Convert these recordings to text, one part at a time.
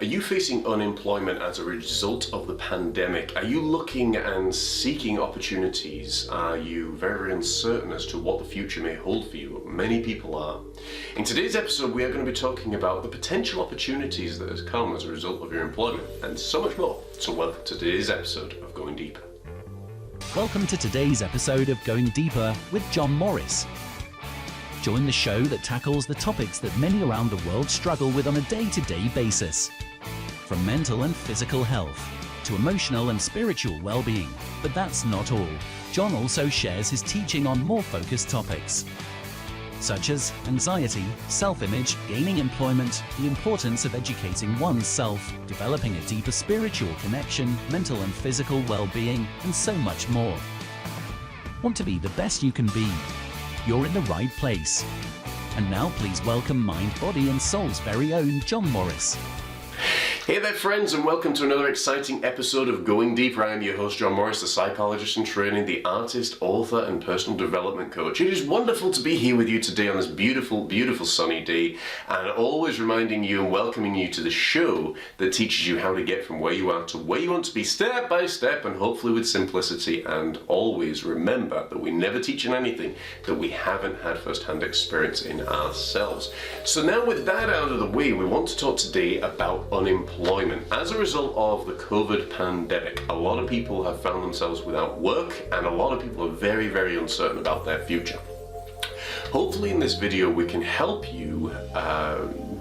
Are you facing unemployment as a result of the pandemic? Are you looking and seeking opportunities? Are you very uncertain as to what the future may hold for you? Many people are. In today's episode, we are going to be talking about the potential opportunities that has come as a result of your employment and so much more. So welcome to today's episode of Going Deeper. Welcome to today's episode of Going Deeper with John Morris. Join the show that tackles the topics that many around the world struggle with on a day-to-day basis. From mental and physical health to emotional and spiritual well-being. But that's not all. John also shares his teaching on more focused topics, such as anxiety, self-image, gaining employment, the importance of educating oneself, developing a deeper spiritual connection, mental and physical well-being, and so much more. Want to be the best you can be? You're in the right place. And now please welcome Mind, Body and Soul's very own John Morris. Hey there friends, and welcome to another exciting episode of Going Deeper. I am your host John Morris, the psychologist in training, the artist, author and personal development coach. It is wonderful to be here with you today on this beautiful, beautiful sunny day, and always reminding you and welcoming you to the show that teaches you how to get from where you are to where you want to be step by step, and hopefully with simplicity. And always remember that we never teach in anything that we haven't had first-hand experience in ourselves. So now with that out of the way, we want to talk today about unemployment. As a result of the COVID pandemic, a lot of people have found themselves without work, and a lot of people are very, very uncertain about their future. Hopefully in this video we can help you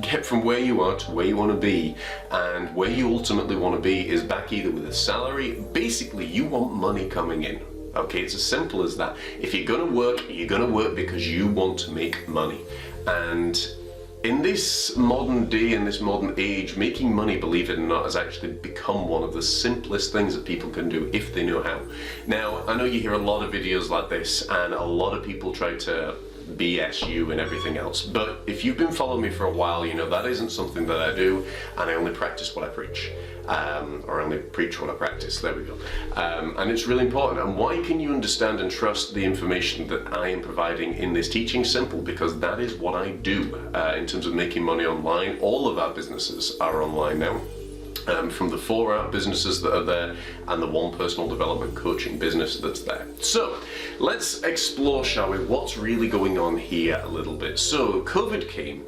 get from where you are to where you want to be, and where you ultimately want to be is back either with a salary. Basically, you want money coming in. Okay, it's as simple as that. If you're going to work because you want to make money. And in this modern day, in this modern age, making money, believe it or not, has actually become one of the simplest things that people can do if they know how. Now, I know you hear a lot of videos like this, and a lot of people try to BS you and everything else, but if you've been following me for a while, you know that isn't something that I do, and I only practice what I preach. Or only preach what I practice, there we go. And it's really important. And why can you understand and trust the information that I am providing in this teaching? Simple, because that is what I do in terms of making money online. All of our businesses are online now. From the 4 businesses that are there and the 1 personal development coaching business that's there. So let's explore, shall we, what's really going on here a little bit. So COVID came,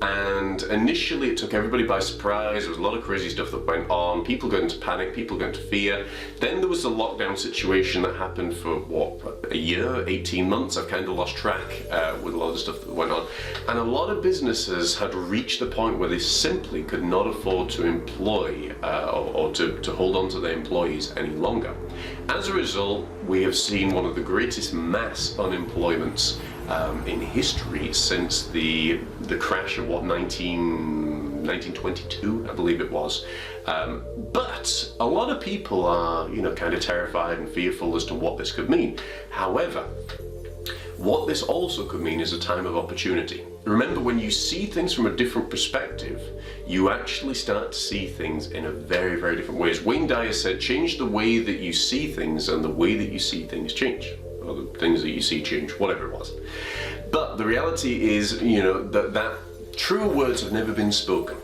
and initially it took everybody by surprise. There was a lot of crazy stuff that went on, people got into panic, people got into fear. Then there was the lockdown situation that happened for what, a year, 18 months? I've kind of lost track with a lot of stuff that went on. And a lot of businesses had reached the point where they simply could not afford to employ or to hold on to their employees any longer. As a result, we have seen one of the greatest mass unemployments in history since the crash of 1922, I believe it was. But a lot of people are, kind of terrified and fearful as to what this could mean. However, what this also could mean is a time of opportunity. Remember, when you see things from a different perspective, you actually start to see things in a very, very different way. As Wayne Dyer said, change the way that you see things and the way that you see things change. Or the things that you see change, whatever it was. But the reality is, that truer words have never been spoken.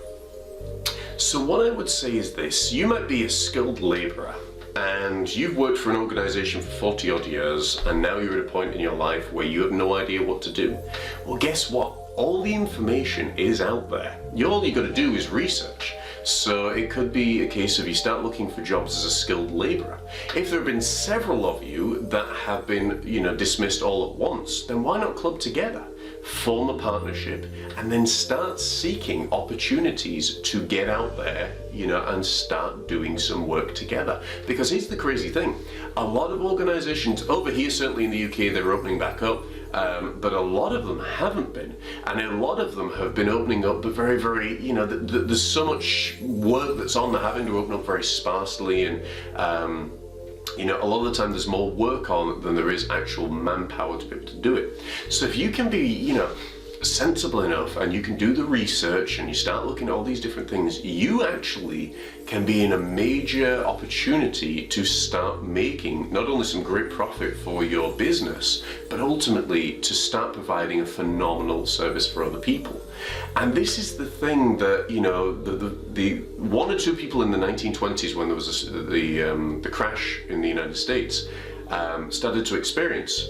So what I would say is this: you might be a skilled labourer, and you've worked for an organisation for 40 odd years, and now you're at a point in your life where you have no idea what to do. Well, guess what? All the information is out there. All you got to do is research. So it could be a case of you start looking for jobs as a skilled labourer. If there have been several of you that have been, dismissed all at once, then why not club together, form a partnership, and then start seeking opportunities to get out there, and start doing some work together. Because here's the crazy thing: a lot of organisations over here, certainly in the UK, they're opening back up. But a lot of them haven't been, and a lot of them have been opening up, but very, very, there's so much work that's on, they're having to open up very sparsely, and a lot of the time there's more work on than there is actual manpower to be able to do it. So if you can be, sensible enough and you can do the research and you start looking at all these different things, you actually can be in a major opportunity to start making not only some great profit for your business, but ultimately to start providing a phenomenal service for other people. And this is the thing that, you know, the one or two people in the 1920s, when there was the crash in the United States, started to experience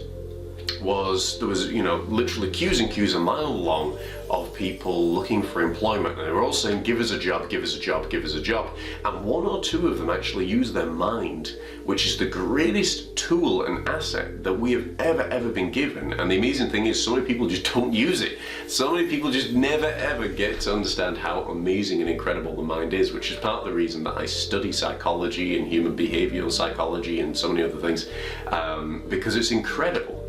was there was, you know, literally queues and queues a mile long of people looking for employment, and they were all saying, give us a job, give us a job, give us a job. And one or two of them actually used their mind, which is the greatest tool and asset that we have ever been given. And the amazing thing is, so many people just don't use it. So many people just never ever get to understand how amazing and incredible the mind is, which is part of the reason that I study psychology and human behavioral psychology and so many other things, because it's incredible.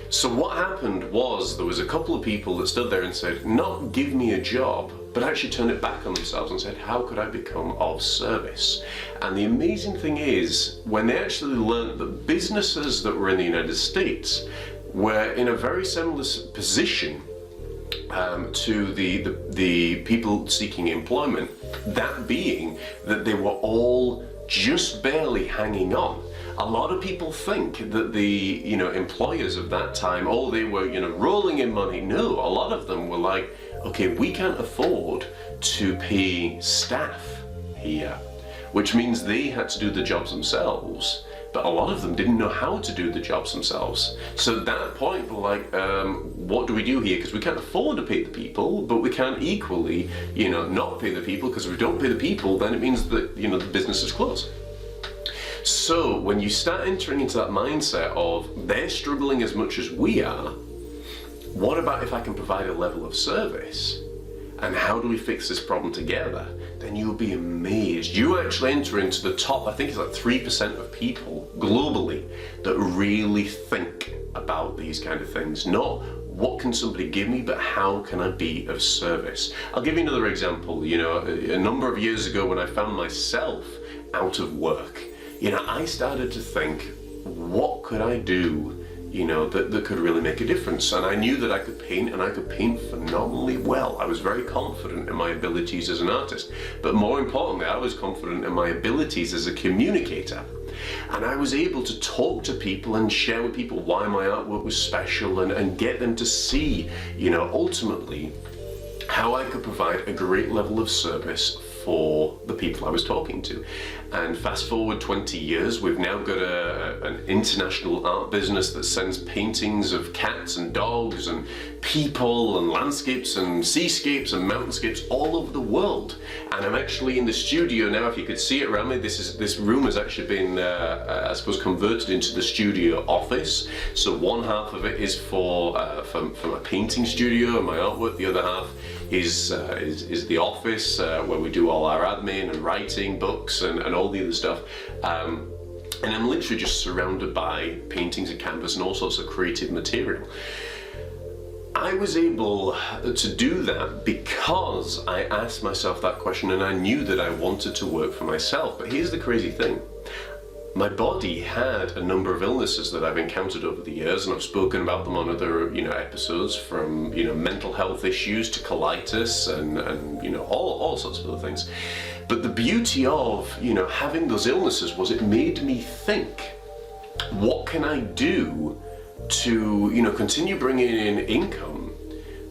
So what happened was there was a couple of people that stood there and said, not give me a job, but actually turned it back on themselves and said, how could I become of service? And the amazing thing is, when they actually learned that businesses that were in the United States were in a very similar position to the people seeking employment, that being that they were all just barely hanging on. A lot of people think that the, you know, employers of that time, oh, they were, you know, rolling in money. No, a lot of them were like, okay, we can't afford to pay staff here, which means they had to do the jobs themselves. But a lot of them didn't know how to do the jobs themselves. So at that point, we're like, what do we do here? Because we can't afford to pay the people, but we can't equally, you know, not pay the people, because if we don't pay the people, then it means that, you know, the business is closed. So when you start entering into that mindset of they're struggling as much as we are, what about if I can provide a level of service? And how do we fix this problem together? Then you'll be amazed. You actually enter into the top, I think it's like 3% of people globally that really think about these kind of things. Not what can somebody give me, but how can I be of service? I'll give you another example. You know, a number of years ago when I found myself out of work, you know, I started to think, what could I do, you know, that could really make a difference? And I knew that I could paint, and I could paint phenomenally well. I was very confident in my abilities as an artist, but more importantly, I was confident in my abilities as a communicator. And I was able to talk to people and share with people why my artwork was special, and get them to see, you know, ultimately how I could provide a great level of service for the people I was talking to. And fast forward 20 years, we've now got an international art business that sends paintings of cats and dogs and people and landscapes and seascapes and mountainscapes all over the world. And I'm actually in the studio now. If you could see it around me, this room has actually been, I suppose, converted into the studio office. So one half of it is for my painting studio and my artwork. The other half is the office where we do all our admin and writing, books, and all the other stuff. And I'm literally just surrounded by paintings and canvas and all sorts of creative material. I was able to do that because I asked myself that question, and I knew that I wanted to work for myself. But here's the crazy thing. My body had a number of illnesses that I've encountered over the years, and I've spoken about them on other, you know, episodes, from, you know, mental health issues to colitis and you know, all sorts of other things. But the beauty of, you know, having those illnesses was it made me think, what can I do to, you know, continue bringing in income,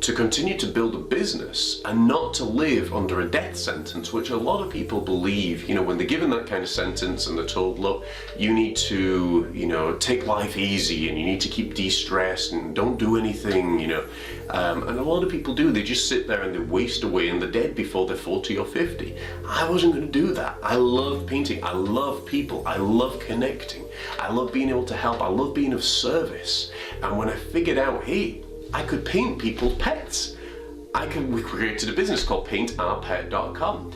to continue to build a business, and not to live under a death sentence, which a lot of people believe, you know, when they're given that kind of sentence and they're told, look, you need to, you know, take life easy and you need to keep de-stressed and don't do anything, you know. And a lot of people do. They just sit there and they waste away and they're dead before they're 40 or 50. I wasn't going to do that. I love painting. I love people. I love connecting. I love being able to help. I love being of service. And when I figured out, hey, I could paint people's pets, we created a business called paintourpet.com.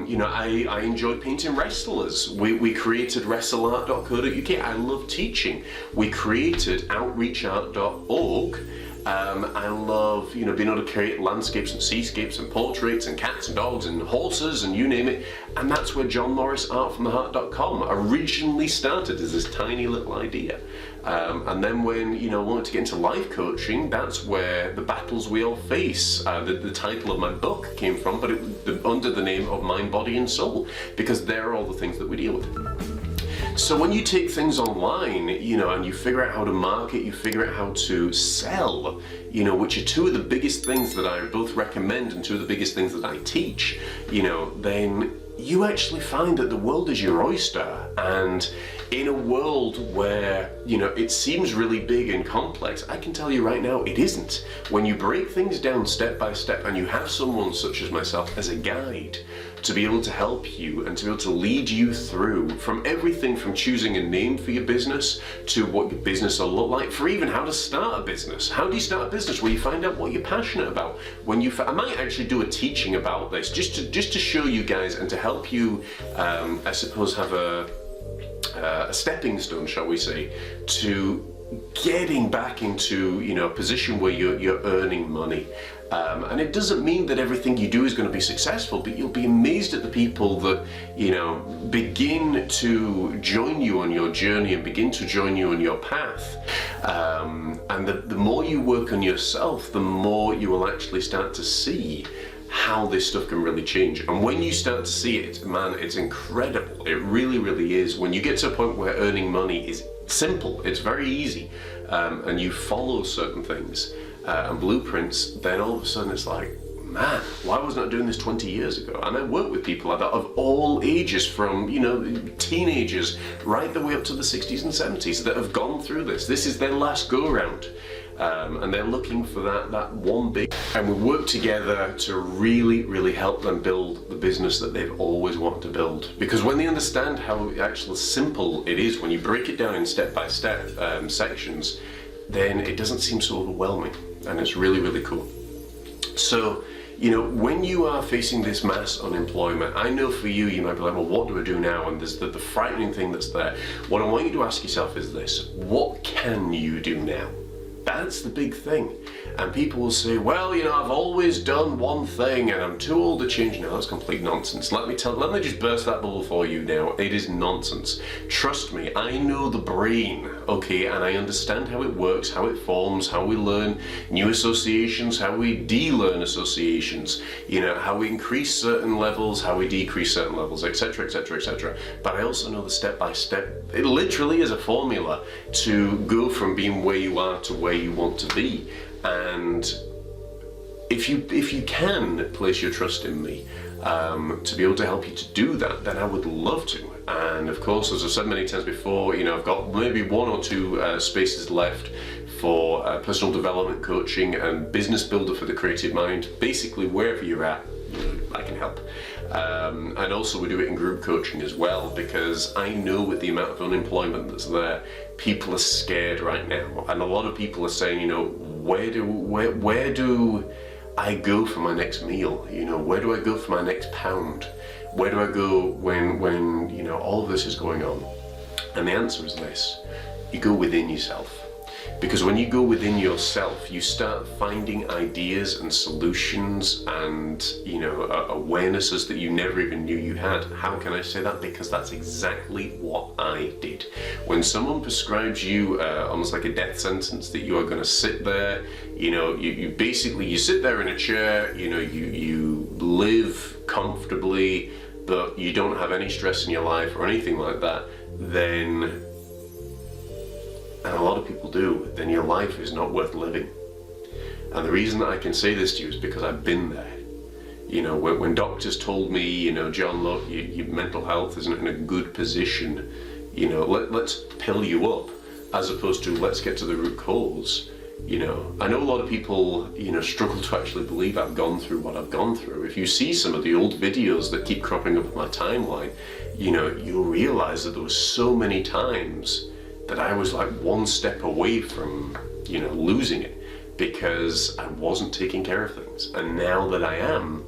You know, I enjoy painting wrestlers. We created wrestleart.co.uk. I love teaching. We created outreachart.org. I love, you know, being able to create landscapes and seascapes and portraits and cats and dogs and horses and you name it. And that's where johnmorrisartfromtheheart.com originally started, as this tiny little idea. And then when, I wanted to get into life coaching, that's where the battles we all face, the title of my book came from, but under the name of Mind, Body and Soul, because they're all the things that we deal with. So when you take things online, and you figure out how to market, you figure out how to sell, which are two of the biggest things that I both recommend and two of the biggest things that I teach, then you actually find that the world is your oyster. And in a world where, it seems really big and complex, I can tell you right now, it isn't. When you break things down step by step and you have someone such as myself as a guide to be able to help you and to be able to lead you through from everything from choosing a name for your business to what your business will look like, for even how to start a business. How do you start a business where you find out what you're passionate about? I might actually do a teaching about this just to show you guys and to help you, I suppose, have a stepping stone, shall we say, to getting back into a position where you're earning money. And it doesn't mean that everything you do is going to be successful, but you'll be amazed at the people that begin to join you on your journey and begin to join you on your path. And the more you work on yourself, the more you will actually start to see how this stuff can really change. And when you start to see it, man, it's incredible. It really, really is. When you get to a point where earning money is simple, it's very easy, and you follow certain things and blueprints, then all of a sudden it's like, man, why wasn't I doing this 20 years ago? And I work with people like that of all ages, from teenagers right the way up to the 60s and 70s that have gone through this. This is their last go round. And they're looking for that one big, and we work together to really, really help them build the business that they've always wanted to build. Because when they understand how actually simple it is, when you break it down in step-by-step sections, then it doesn't seem so overwhelming, and it's really, really cool. So, when you are facing this mass unemployment, I know for you, you might be like, well, what do I do now? And there's the frightening thing that's there. What I want you to ask yourself is this: what can you do now? That's the big thing. And people will say, well, I've always done one thing and I'm too old to change now. That's complete nonsense. Let me just burst that bubble for you now. It is nonsense. Trust me, I know the brain, okay, and I understand how it works, how it forms, how we learn new associations, how we de-learn associations, how we increase certain levels, how we decrease certain levels, etc., etc., etc. But I also know the step-by-step. It literally is a formula to go from being where you are to where you want to be. And if you can place your trust in me to be able to help you to do that, then I would love to. And of course, as I've said many times before, I've got maybe one or two spaces left for personal development coaching and business builder for the creative mind. Basically, wherever you're at, I can help. And also we do it in group coaching as well, because I know with the amount of unemployment that's there, people are scared right now. And a lot of people are saying, where do I go for my next meal? Where do I go for my next pound? Where do I go when all of this is going on? And the answer is this: you go within yourself. Because when you go within yourself, you start finding ideas and solutions and, awarenesses that you never even knew you had. How can I say that? Because that's exactly what I did. When someone prescribes you almost like a death sentence that you are going to sit there, you basically sit there in a chair, you live comfortably, but you don't have any stress in your life or anything like that, then, and a lot of people do, then your life is not worth living. And the reason that I can say this to you is because I've been there. When doctors told me, John, look, your mental health isn't in a good position, let's pill you up, as opposed to let's get to the root cause. I know a lot of people, struggle to actually believe I've gone through what I've gone through. If you see some of the old videos that keep cropping up on my timeline, you'll realize that there were so many times that I was like one step away from, losing it, because I wasn't taking care of things. And now that I am,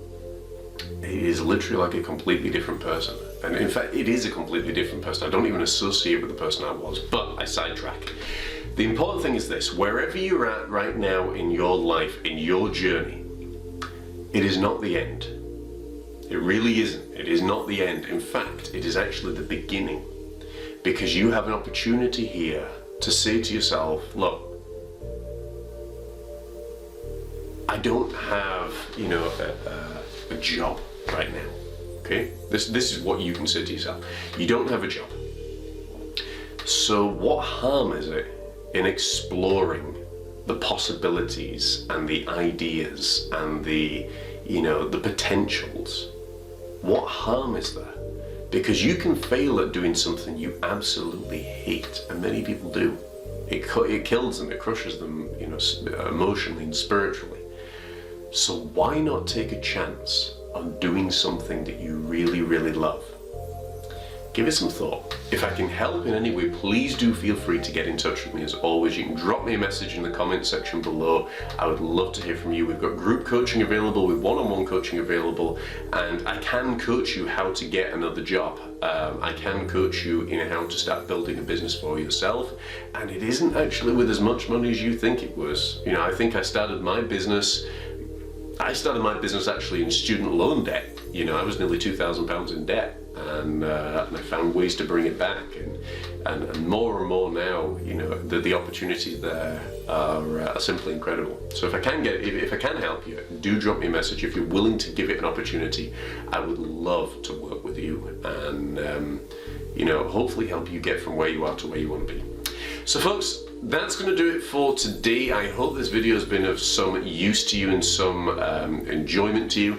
it is literally like a completely different person. And in fact, it is a completely different person. I don't even associate with the person I was, but I sidetrack. The important thing is this: wherever you're at right now in your life, in your journey, it is not the end. It really isn't. It is not the end. In fact, it is actually the beginning. Because you have an opportunity here to say to yourself, look, I don't have, a job right now, okay? This is what you can say to yourself. You don't have a job. So what harm is it in exploring the possibilities and the ideas and the potentials? What harm is there? Because you can fail at doing something you absolutely hate, and many people do. It kills them, it crushes them, emotionally and spiritually. So why not take a chance on doing something that you really, really love? Give it some thought. If I can help in any way, please do feel free to get in touch with me. As always, you can drop me a message in the comment section below. I would love to hear from you. We've got group coaching available, with one-on-one coaching available, and I can coach you how to get another job. I can coach you in how to start building a business for yourself, and it isn't actually with as much money as you think it was. I think I started my business actually in student loan debt. I was nearly £2,000 in debt, and I found ways to bring it back, and more and more now, the opportunities there are simply incredible. So if I can help you, do drop me a message. If you're willing to give it an opportunity, I would love to work with you and hopefully help you get from where you are to where you want to be. So folks, that's going to do it for today. I hope this video has been of some use to you and some enjoyment to you.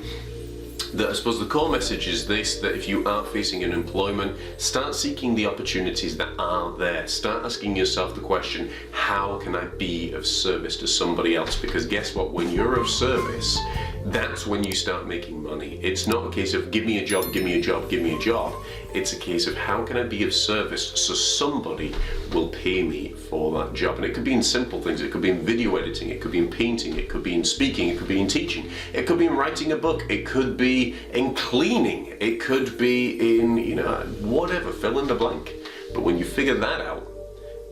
I suppose the core message is this, that if you are facing unemployment, start seeking the opportunities that are there. Start asking yourself the question, how can I be of service to somebody else? Because guess what, when you're of service, that's when you start making money. It's not a case of give me a job, give me a job, give me a job. It's a case of how can I be of service so somebody will pay me for that job. And it could be in simple things. It could be in video editing, it could be in painting, it could be in speaking, it could be in teaching, it could be in writing a book, it could be in cleaning, it could be in, whatever, fill in the blank. But when you figure that out,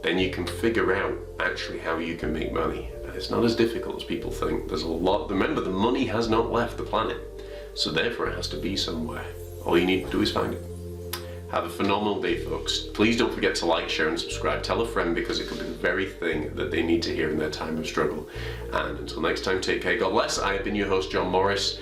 then you can figure out actually how you can make money. And it's not as difficult as people think. There's a lot. Remember, the money has not left the planet, so therefore it has to be somewhere. All you need to do is find it. Have a phenomenal day, folks. Please don't forget to like, share and subscribe. Tell a friend, because it could be the very thing that they need to hear in their time of struggle. And until next time, take care. God bless. I have been your host, John Morris.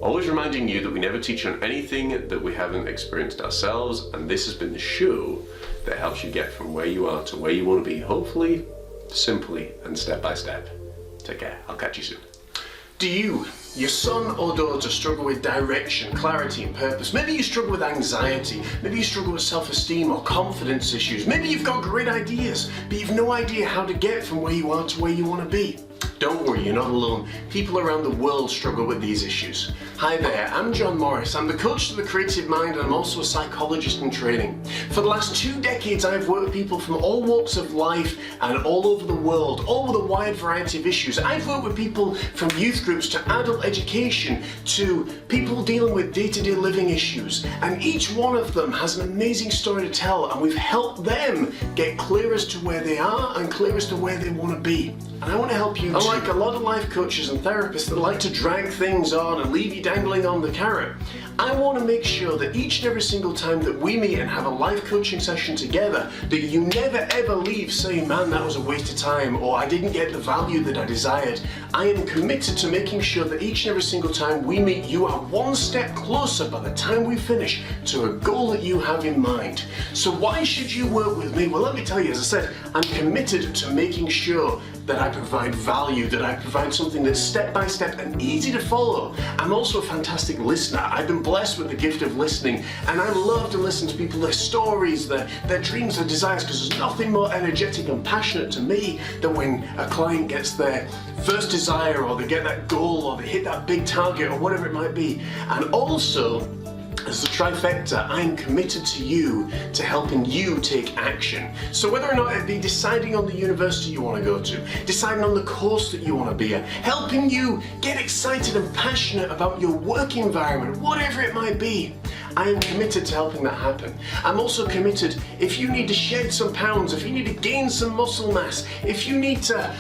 Always reminding you that we never teach on anything that we haven't experienced ourselves. And this has been the show that helps you get from where you are to where you want to be. Hopefully, simply and step by step. Take care. I'll catch you soon. Do you, your son or daughter, struggle with direction, clarity and purpose? Maybe you struggle with anxiety, maybe you struggle with self-esteem or confidence issues. Maybe you've got great ideas, but you've no idea how to get from where you are to where you want to be. Don't worry, you're not alone. People around the world struggle with these issues. Hi there, I'm John Morris. I'm the coach to the creative mind, and I'm also a psychologist in training. For the last 2 decades, I've worked with people from all walks of life and all over the world, all with a wide variety of issues. I've worked with people from youth groups to adult education to people dealing with day-to-day living issues. And each one of them has an amazing story to tell, and we've helped them get clear as to where they are and clear as to where they want to be. And I want to help you too. Unlike a lot of life coaches and therapists that like to drag things on and leave you dangling on the carrot, I want to make sure that each and every single time that we meet and have a life coaching session together, that you never ever leave saying, man, that was a waste of time, or I didn't get the value that I desired. I am committed to making sure that each and every single time we meet, you are one step closer by the time we finish to a goal that you have in mind. So why should you work with me? Well, let me tell you, as I said, I'm committed to making sure that I provide value, that I provide something that's step by step and easy to follow. I'm also a fantastic listener. I've been blessed with the gift of listening, and I love to listen to people, their stories, their dreams, their desires, because there's nothing more energetic and passionate to me than when a client gets their first desire, or they get that goal, or they hit that big target, or whatever it might be. And also, as a trifecta, I'm committed to you, to helping you take action. So whether or not it be deciding on the university you want to go to, deciding on the course that you want to be at, helping you get excited and passionate about your work environment, whatever it might be, I am committed to helping that happen. I'm also committed, if you need to shed some pounds, if you need to gain some muscle mass, if you need to,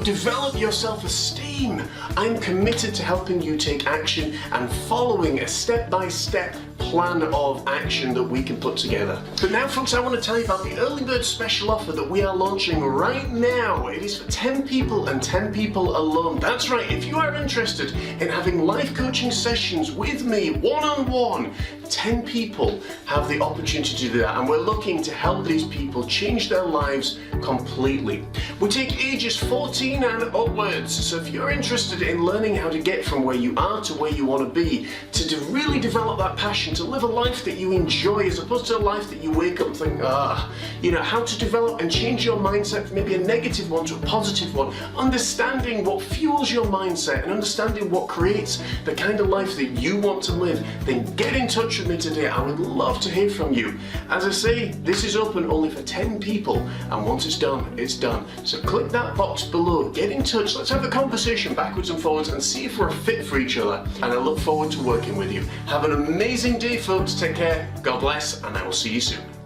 develop your self-esteem, I'm committed to helping you take action and following a step-by-step plan of action that we can put together. But now, folks, I want to tell you about the early bird special offer that we are launching right now. It is for 10 people and 10 people alone. That's right, if you are interested in having life coaching sessions with me, one-on-one, 10 people have the opportunity to do that, and we're looking to help these people change their lives completely. We take ages 14 and upwards, so if you're interested in learning how to get from where you are to where you want to be, to really develop that passion, to live a life that you enjoy as opposed to a life that you wake up and think, how to develop and change your mindset from maybe a negative one to a positive one, understanding what fuels your mindset and understanding what creates the kind of life that you want to live, then get in touch with me today. I would love to hear from you. As I say, this is open only for 10 people, and once it's done, it's done. So click that box below, get in touch, let's have a conversation backwards and forwards and see if we're a fit for each other, and I look forward to working with you. Have an amazing day, folks. Take care, God bless, and I will see you soon.